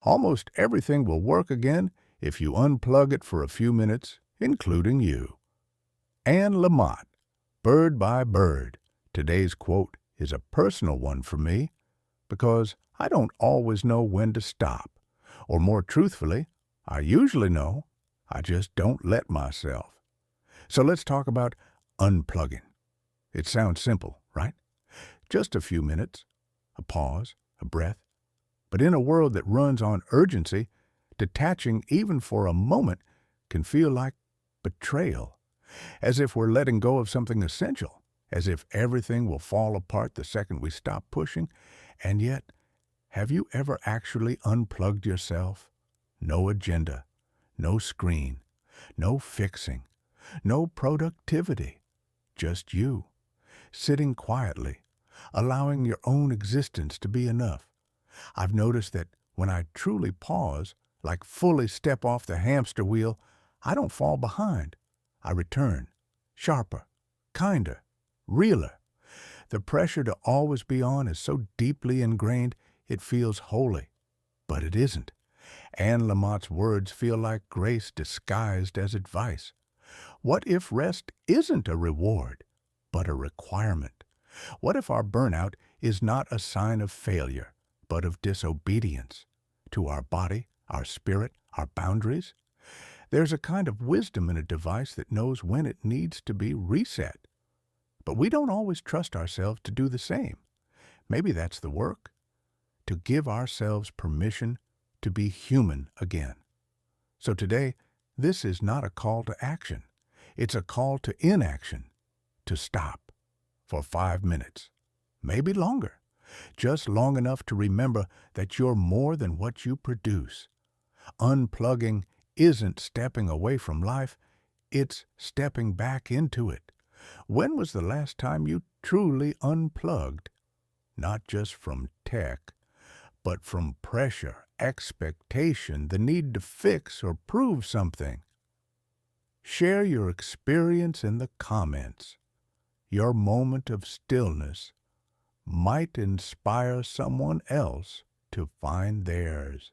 Almost everything will work again if you unplug it for a few minutes, including you. And Lamott, bird by bird. Today's quote is a personal one for me because I don't always know when to stop. Or more truthfully, I usually know, I just don't let myself. So let's talk about unplugging. It sounds simple, right? Just a few minutes, a pause, a breath. But in a world that runs on urgency, detaching even for a moment can feel like betrayal, as if we're letting go of something essential, as if everything will fall apart the second we stop pushing. And yet, have you ever actually unplugged yourself? No agenda, no screen, no fixing, no productivity, just you, sitting quietly, allowing your own existence to be enough. I've noticed that when I truly pause, like fully step off the hamster wheel, I don't fall behind. I return, sharper, kinder, realer. The pressure to always be on is so deeply ingrained, it feels holy. But it isn't. Anne Lamott's words feel like grace disguised as advice. What if rest isn't a reward, but a requirement? What if our burnout is not a sign of failure, but of disobedience to our body, our spirit, our boundaries? There's a kind of wisdom in a device that knows when it needs to be reset. But we don't always trust ourselves to do the same. Maybe that's the work, to give ourselves permission to be human again. So today, this is not a call to action. It's a call to inaction, to stop for 5 minutes, maybe longer, just long enough to remember that you're more than what you produce. Unplugging isn't stepping away from life, it's stepping back into it. When was the last time you truly unplugged? Not just from tech, but from pressure, expectation, the need to fix or prove something. Share your experience in the comments. Your moment of stillness might inspire someone else to find theirs.